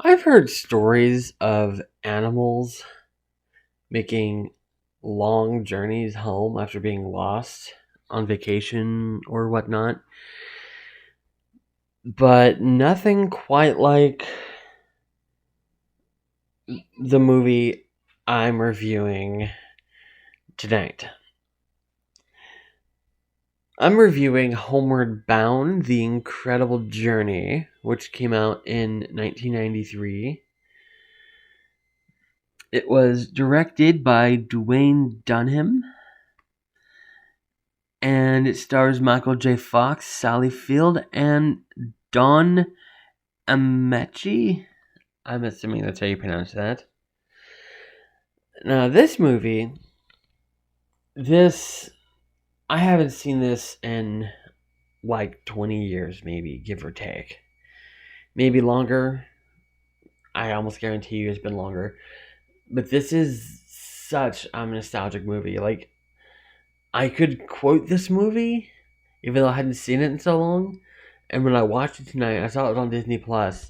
I've heard stories of animals making long journeys home after being lost on vacation or whatnot, but nothing quite like the movie I'm reviewing tonight. I'm reviewing Homeward Bound, The Incredible Journey, which came out in 1993. It was directed by Duwayne Dunham, and it stars Michael J. Fox, Sally Field, and Don Ameche. I'm assuming that's how you pronounce that. Now, this movie, I haven't seen this in like 20 years, maybe, give or take. Maybe longer. I almost guarantee you it's been longer. But this is such a nostalgic movie. Like, I could quote this movie, even though I hadn't seen it in so long. And when I watched it tonight, I saw it was on Disney Plus.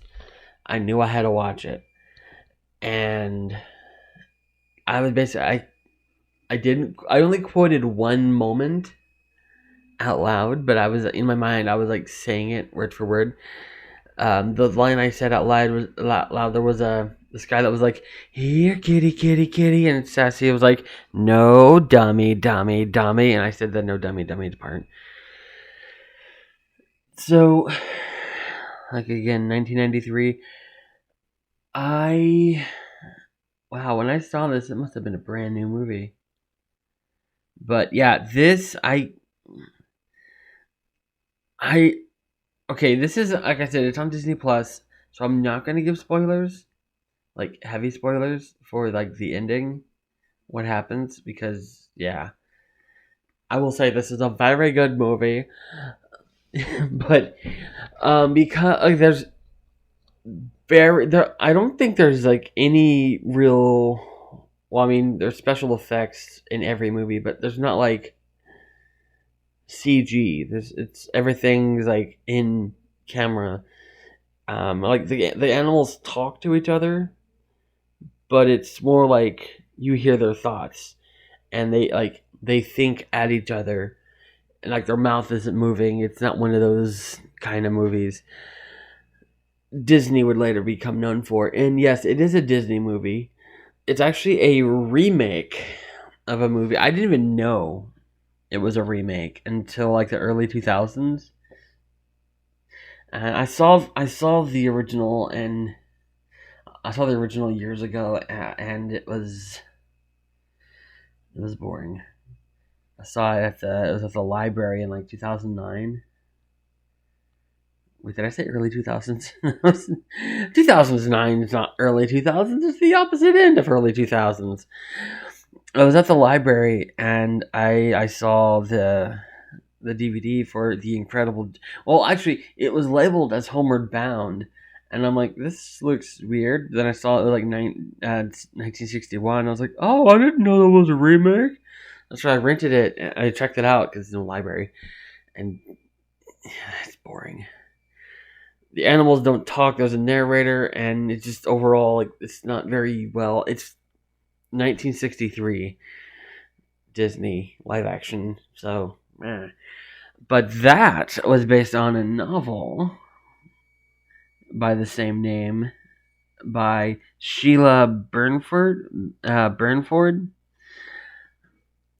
I knew I had to watch it. And I was basically, I only quoted one moment out loud, but I was, in my mind, I was like saying it word for word. The line I said out loud, there was this guy that was like, "Here, kitty, kitty, kitty," and Sassy was like, "No, dummy, dummy, dummy," and I said the "no, dummy, dummy" part. So, like again, 1993. Wow, when I saw this, it must have been a brand new movie. But yeah, okay, this is, like I said, it's on Disney Plus, so I'm not gonna give spoilers, like heavy spoilers for like the ending, what happens, because yeah, I will say this is a very good movie, but because like I don't think there's like any real. Well, I mean, there's special effects in every movie, but there's not like CG. It's everything's like in camera. Like the animals talk to each other, but it's more like you hear their thoughts, and they think at each other, and like their mouth isn't moving. It's not one of those kind of movies Disney would later become known for. And yes, it is a Disney movie. It's actually a remake of a movie. I didn't even know it was a remake until like the early 2000s. And I saw the original, and I saw the original years ago, and it was boring. I saw it it was at the library in like 2009. Wait, did I say early 2000s? 2009 is not early 2000s. It's the opposite end of early 2000s. I was at the library, and I saw the DVD for The Incredible. Well, actually, it was labeled as Homeward Bound, and I'm like, this looks weird. Then I saw it was like 1961. I was like, oh, I didn't know that was a remake. That's why I rented it. I checked it out because it's in the library, and it's boring. The animals don't talk. There's a narrator, and it's just overall like it's not very well. It's 1963 Disney live action, so. But that was based on a novel by the same name by Sheila Burnford.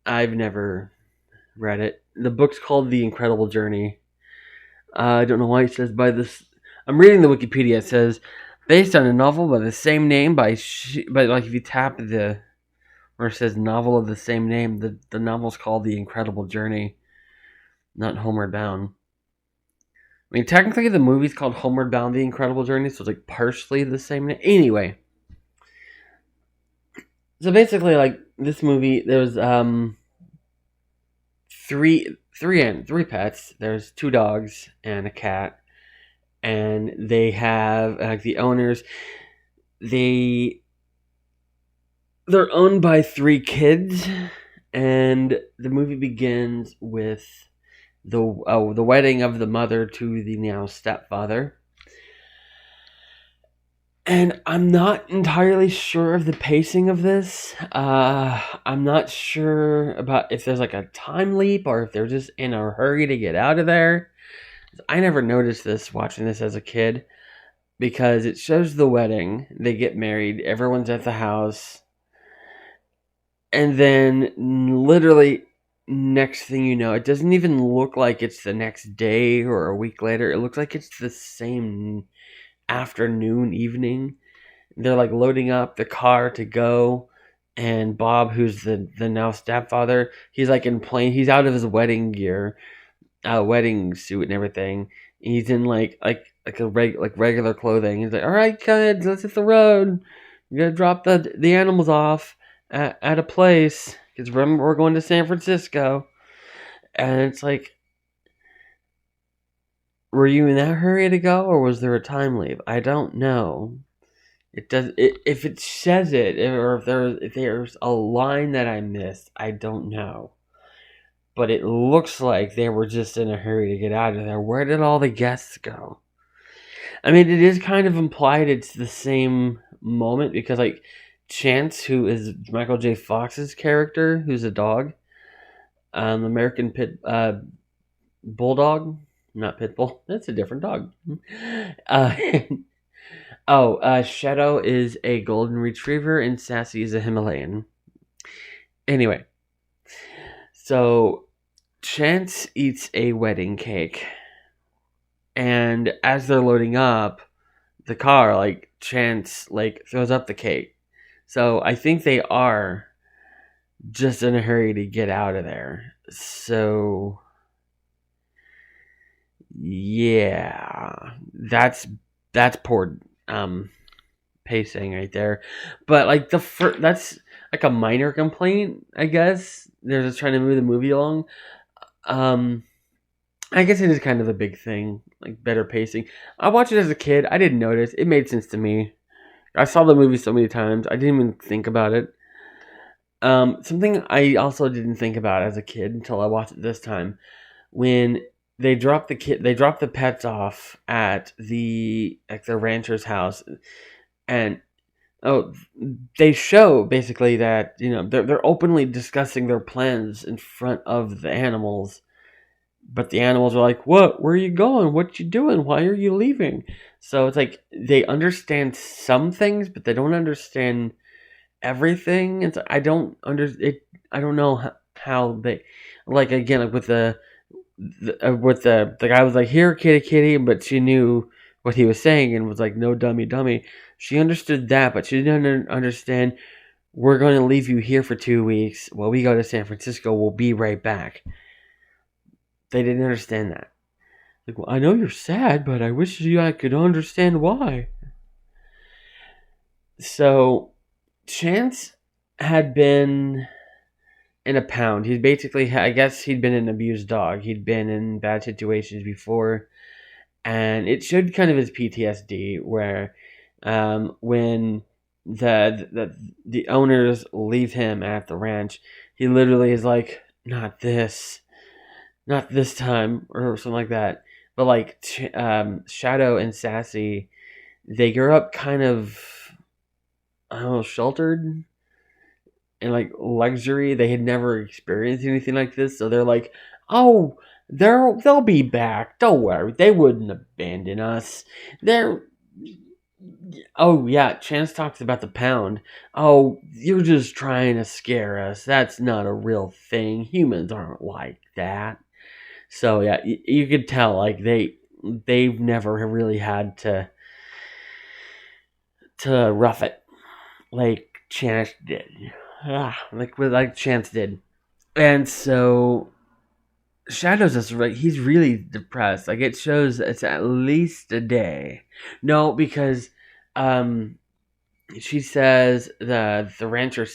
I've never read it. The book's called The Incredible Journey. I don't know why it says by this. I'm reading the Wikipedia. It says based on a novel by the same name by but like if you tap where it says novel of the same name, the novel's called The Incredible Journey, not Homeward Bound. I mean, technically, the movie's called Homeward Bound: The Incredible Journey, so it's like partially the same name. Anyway, so basically, like this movie, there's three pets. There's two dogs and a cat, and they have like the owners. They're owned by three kids, and the movie begins with the wedding of the mother to the now stepfather. And I'm not entirely sure of the pacing of this. I'm not sure about if there's like a time leap or if they're just in a hurry to get out of there. I never noticed this watching this as a kid because it shows the wedding. They get married, everyone's at the house, and then literally next thing you know, it doesn't even look like it's the next day or a week later. It looks like it's the same afternoon, evening. They're like loading up the car to go, and Bob, who's the now stepfather, he's like in he's out of his wedding gear, wedding suit and everything. He's in like regular clothing. He's like, all right, kids, let's hit the road. We gotta drop the animals off at a place because remember we're going to San Francisco. And it's like, were you in that hurry to go, or was there a time leap? I don't know. It does. If it says it, or if there's a line that I missed, I don't know. But it looks like they were just in a hurry to get out of there. Where did all the guests go? I mean, it is kind of implied it's the same moment because, like, Chance, who is Michael J. Fox's character, who's a dog, American Bulldog, not pit bull. That's a different dog. Uh, Shadow is a golden retriever and Sassy is a Himalayan. Anyway, so Chance eats a wedding cake, and as they're loading up the car, like Chance like throws up the cake. So I think they are just in a hurry to get out of there. So yeah, that's poor pacing right there. But like that's like a minor complaint, I guess. They're just trying to move the movie along. Um, I guess it is kind of a big thing, like better pacing. I watched it as a kid. I didn't notice. It made sense to me. I saw the movie so many times. I didn't even think about it. Something I also didn't think about as a kid until I watched it this time, when they drop the pets off at the rancher's house, and oh, they show basically that they're openly discussing their plans in front of the animals, but the animals are like, "What? Where are you going? What you doing? Why are you leaving?" So it's like they understand some things, but they don't understand everything. It's I don't under it. I don't know how they like again like with the guy was like, "Here, kitty, kitty," but she knew what he was saying and was like, "No, dummy, dummy." She understood that, but she didn't understand. We're going to leave you here for 2 weeks while we go to San Francisco. We'll be right back. They didn't understand that. Like, well, I know you're sad, but I wish I could understand why. So, Chance had been in a pound. He basically, I guess, he'd been an abused dog. He'd been in bad situations before, and it showed kind of his PTSD, where when the owners leave him at the ranch, he literally is like, not this time, or something like that. But like Shadow and Sassy, they grew up kind of, I don't know, sheltered and like luxury. They had never experienced anything like this, so they're like, "Oh, they'll be back. Don't worry. They wouldn't abandon us. They're." Oh yeah, Chance talks about the pound. Oh, you're just trying to scare us. That's not a real thing. Humans aren't like that. So yeah, you could tell like they've never really had to rough it like Chance did. Like Chance did. And so Shadows is right. He's really depressed. Like it shows it's at least a day. No, because um she says the rancher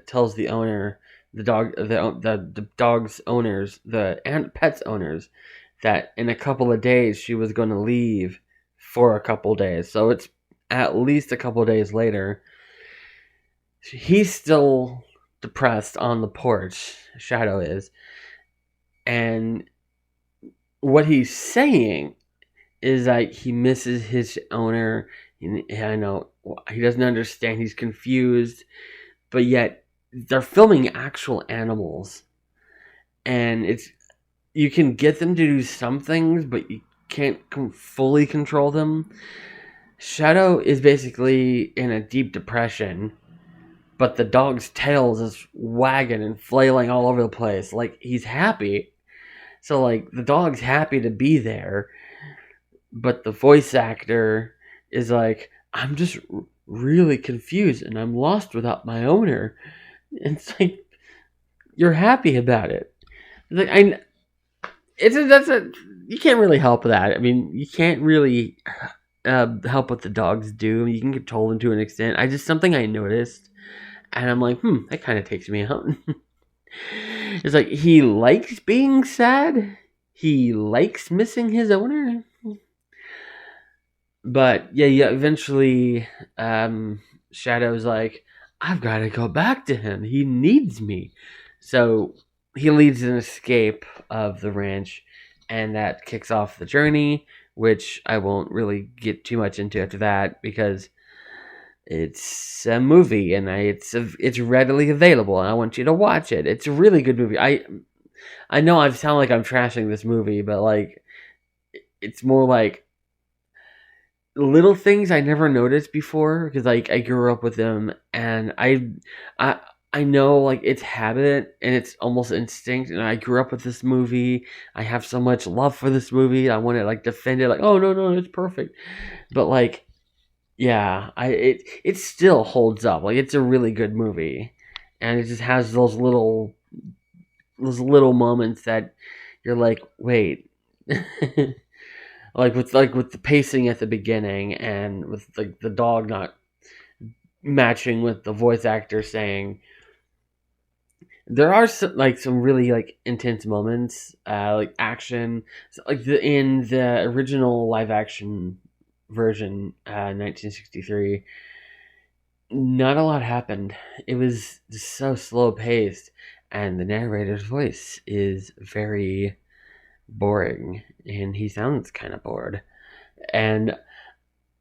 tells the owner, the dog's owners, the pet's owners, that in a couple of days she was going to leave for a couple days. So it's at least a couple of days later. He's still depressed on the porch. Shadow is, and what he's saying is like he misses his owner. I know He doesn't understand. He's confused, but yet they're filming actual animals, and you can get them to do some things, but you can't fully control them. Shadow is basically in a deep depression, but the dog's tail is wagging and flailing all over the place. Like, he's happy. So, like, the dog's happy to be there, but the voice actor is like, I'm just really confused and I'm lost without my owner. And it's like, you're happy about it. It's like, you can't really help that. I mean, you can't really help what the dogs do. You can control them to an extent. Something I noticed, and I'm like, that kind of takes me out. It's like, he likes being sad. He likes missing his owner. But yeah, eventually, Shadow's like, I've got to go back to him. He needs me. So he leads an escape of the ranch, and that kicks off the journey, which I won't really get too much into after that because it's a movie and it's readily available, and I want you to watch it. It's a really good movie. I know I sound like I'm trashing this movie, but like, it's more like little things I never noticed before because like I grew up with them, and I know like it's habit and it's almost instinct, and I grew up with this movie. I have so much love for this movie. I want to like defend it, like, oh no, it's perfect. But like, yeah, it still holds up. Like, it's a really good movie, and it just has those little moments that you're like, wait. like with the pacing at the beginning, and with like the dog not matching with the voice actor saying. There are some really like intense moments, like action, so, like in the original live action version, 1963. Not a lot happened. It was just so slow paced, and the narrator's voice is very boring, and he sounds kind of bored. And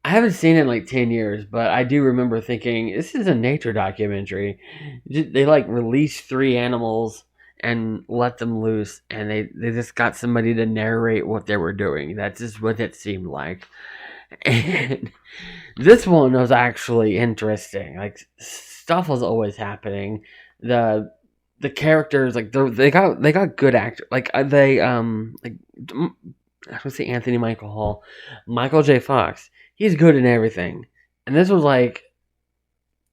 I haven't seen it in like 10 years, but I do remember thinking, this is a nature documentary. They like released 3 animals and let them loose, and they just got somebody to narrate what they were doing. That's just what it seemed like. And this one was actually interesting. Like, stuff was always happening. The characters, like, they got good actors. Like, I would say Anthony Michael Hall, Michael J. Fox. He's good in everything, and this was like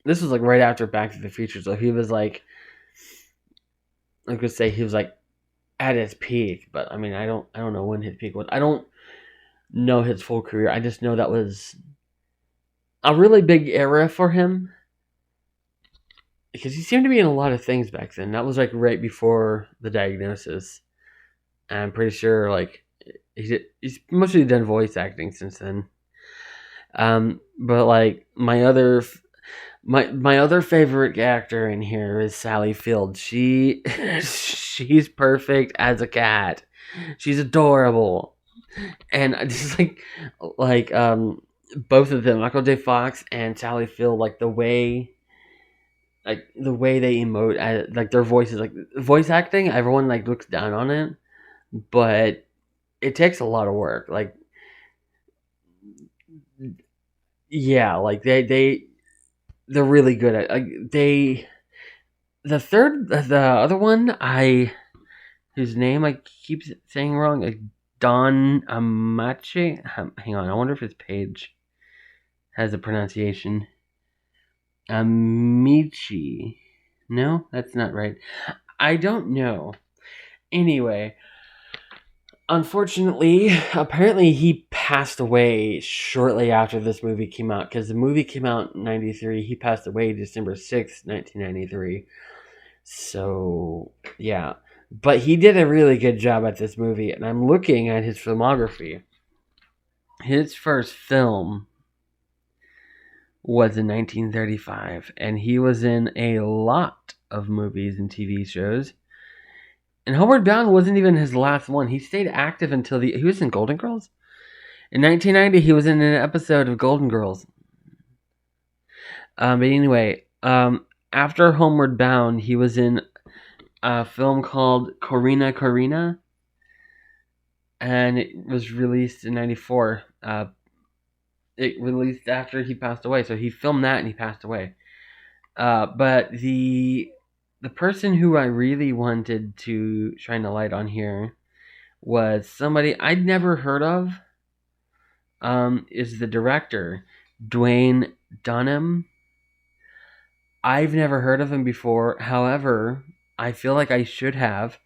right after Back to the Future, so he was like, I could say he was like at his peak, but I mean, I don't know when his peak was. I don't know his full career. I just know that was a really big era for him because he seemed to be in a lot of things back then. That was like right before the diagnosis. And I'm pretty sure like he's mostly done voice acting since then. But like my other favorite actor in here is Sally Field. She's perfect as a cat. She's adorable, and just like both of them, Michael J. Fox and Sally Field, like the way they emote, like their voices, like voice acting. Everyone like looks down on it, but it takes a lot of work. Like, yeah, like they're really good at the other one whose name I keep saying wrong, like Don Ameche. Hang on, I wonder if his page has a pronunciation. Ameche. No, that's not right. I don't know. Anyway, unfortunately, apparently he passed away shortly after this movie came out, because the movie came out in 93. He passed away December 6th, 1993. So, yeah. But he did a really good job at this movie, and I'm looking at his filmography. His first film was in 1935, and he was in a lot of movies and TV shows. And Homeward Bound wasn't even his last one. He stayed active until he was in Golden Girls. In 1990, he was in an episode of Golden Girls. But anyway, after Homeward Bound, he was in a film called Corina Corina, and it was released in '94. It released after he passed away, so he filmed that and he passed away. But the person who I really wanted to shine a light on here was somebody I'd never heard of. Is the director Duwayne Dunham. I've never heard of him before. However, I feel like I should have.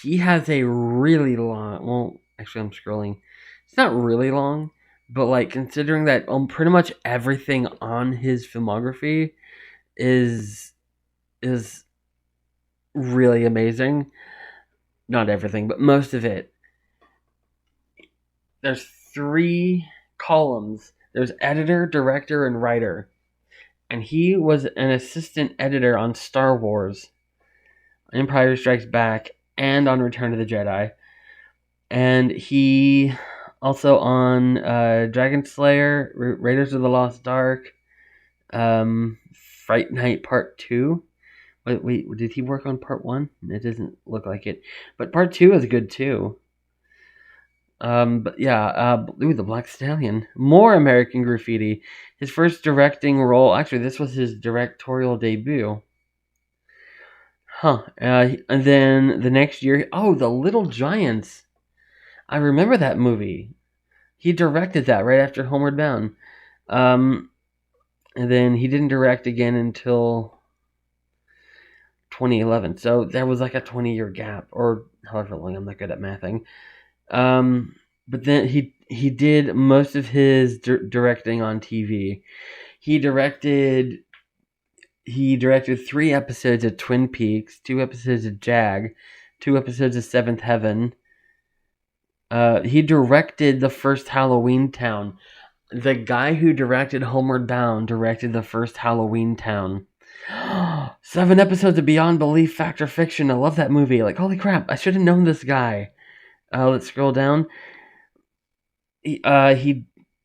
He has a really long. Well, actually, I'm scrolling. It's not really long, but like considering that pretty much everything on his filmography is really amazing. Not everything, but most of it. There's 3 columns. There's editor, director, and writer. And he was an assistant editor on Star Wars, Empire Strikes Back, and on Return of the Jedi. And he also on Dragon Slayer, Raiders of the Lost Ark, Fright Night Part 2. Wait, did he work on Part 1? It doesn't look like it. But Part 2 is good too. But yeah, The Black Stallion. More American Graffiti. His first directing role. Actually, this was his directorial debut. And then the next year, The Little Giants. I remember that movie. He directed that right after Homeward Bound. And then he didn't direct again until 2011. So there was like a 20-year gap, or however long. I'm not good at mathing. But then he did most of his directing on TV. He directed 3 episodes of Twin Peaks, 2 episodes of Jag, 2 episodes of Seventh Heaven. He directed the first Halloween Town. The guy who directed Homeward Bound directed the first Halloween Town. 7 episodes of Beyond Belief, Fact or Fiction. I love that movie. Like, holy crap, I should have known this guy. Let's scroll down. He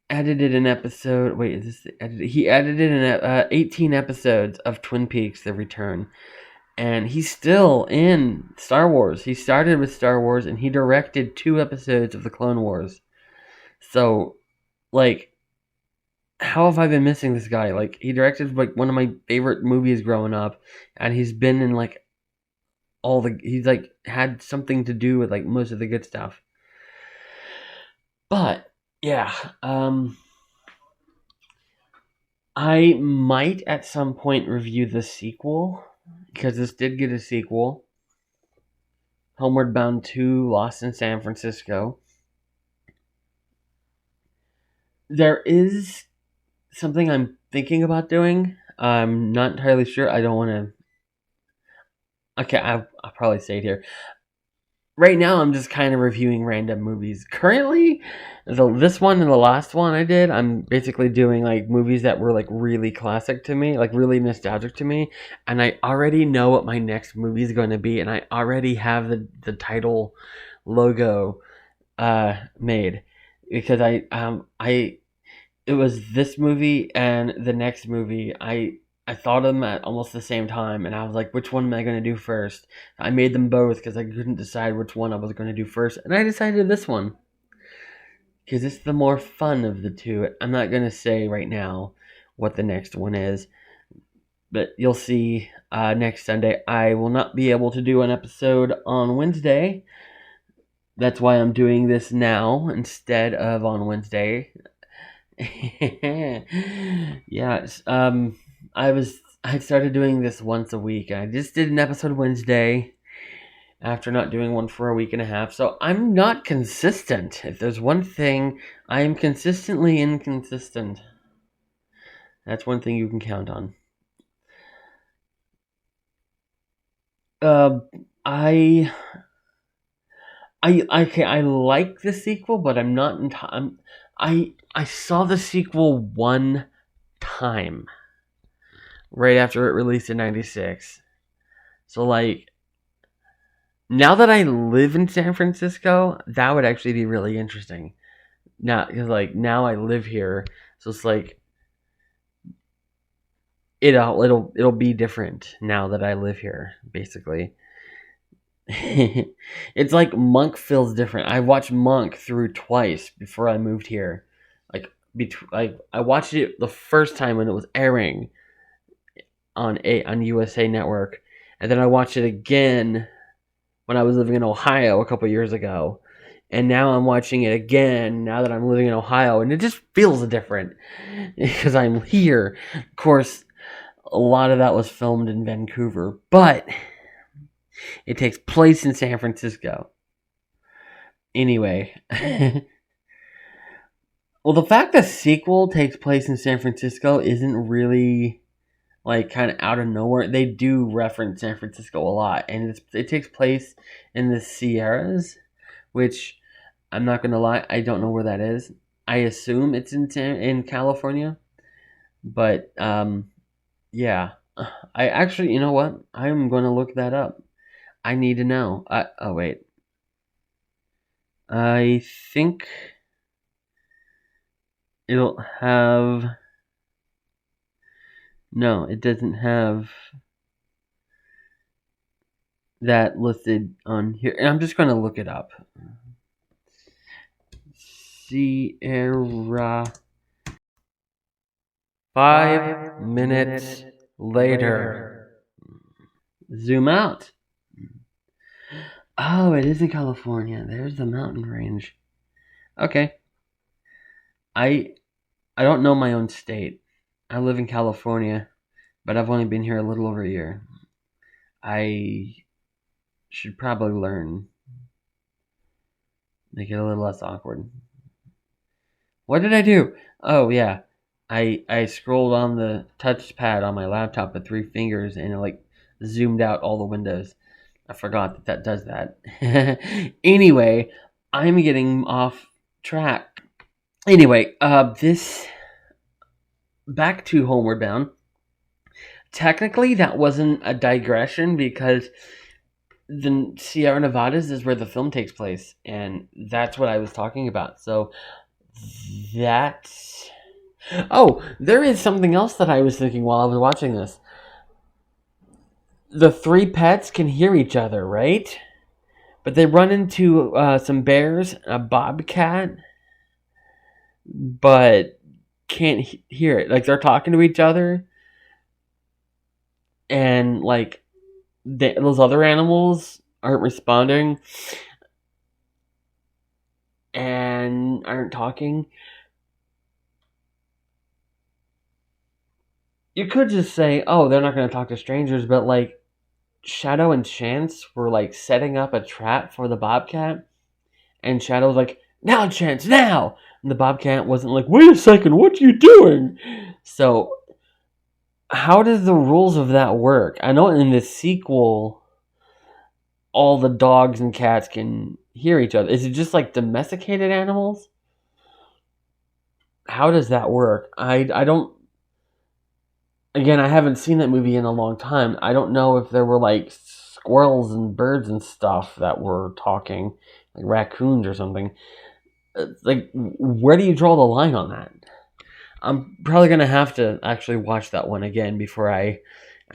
edited an episode. Wait, is this the edited? He edited 18 episodes of Twin Peaks: The Return, and he's still in Star Wars. He started with Star Wars, and he directed 2 episodes of the Clone Wars. So, like, how have I been missing this guy? Like, he directed like one of my favorite movies growing up, and he's been in like he's like had something to do with like most of the good stuff. But yeah, I might at some point review the sequel, because this did get a sequel. Homeward Bound 2, Lost in San Francisco. There is something I'm thinking about doing. I'm not entirely sure. I don't want to... Okay, I'll probably say it here. Right now, I'm just kind of reviewing random movies. Currently, this one and the last one I did, I'm basically doing like movies that were like really classic to me, like really nostalgic to me, and I already know what my next movie is going to be, and I already have the title logo made, because it was this movie and the next movie. I thought of them at almost the same time, and I was like, which one am I going to do first? I made them both because I couldn't decide which one I was going to do first, and I decided this one because it's the more fun of the two. I'm not going to say right now what the next one is, but you'll see next Sunday. I will not be able to do an episode on Wednesday. That's why I'm doing this now instead of on Wednesday. Yes. I started doing this once a week. I just did an episode Wednesday after not doing one for a week and a half. So I'm not consistent. If there's one thing, I am consistently inconsistent. That's one thing you can count on. I like the sequel, but I'm not in time. I saw the sequel one time, right after it released in '96. So like, now that I live in San Francisco, that would actually be really interesting. Now, because like now I live here, so it's like it'll be different now that I live here, basically. It's like Monk feels different. I watched Monk through twice before I moved here. Like I watched it the first time when it was airing on USA Network, and then I watched it again when I was living in Ohio a couple years ago. And now I'm watching it again now that I'm living in Ohio, and it just feels different because I'm here. Of course, a lot of that was filmed in Vancouver, but it takes place in San Francisco. Anyway, well, the fact the sequel takes place in San Francisco isn't really like kind of out of nowhere. They do reference San Francisco a lot, and it takes place in the Sierras, which I'm not gonna lie, I don't know where that is. I assume it's in California, but yeah. I actually, you know what? I'm gonna look that up. I need to know. Oh wait, I think it'll have. No, it doesn't have that listed on here. I'm just gonna look it up. Sierra. 5 minutes later. Zoom out. Oh, it is in California. There's the mountain range. Okay. I I don't know my own state. I live in California, but I've only been here a little over a year. I should probably learn. Make it a little less awkward. What did I do? Oh yeah. I scrolled on the touchpad on my laptop with 3 fingers and it like zoomed out all the windows. I forgot that does that. Anyway, I'm getting off track. Anyway, this back to Homeward Bound. Technically, that wasn't a digression because the Sierra Nevadas is where the film takes place, and that's what I was talking about. So that's. Oh, there is something else that I was thinking while I was watching this. The 3 pets can hear each other, right? But they run into some bears, a bobcat, but can't hear it. Like they're talking to each other, and like those other animals aren't responding and aren't talking. You could just say, "Oh, they're not going to talk to strangers," but like Shadow and Chance were like setting up a trap for the bobcat, and Shadow's like, "Now, Chance, now!" And the bobcat wasn't like, "Wait a second, what are you doing?" So, how does the rules of that work? I know in the sequel, all the dogs and cats can hear each other. Is it just like domesticated animals? How does that work? I don't. Again, I haven't seen that movie in a long time. I don't know if there were like squirrels and birds and stuff that were talking, like raccoons or something. Like, where do you draw the line on that? I'm probably gonna have to actually watch that one again before I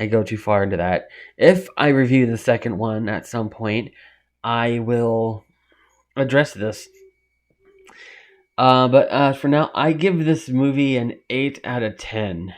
go too far into that. If I review the second one at some point, I will address this. But for now, I give this movie an 8 out of 10.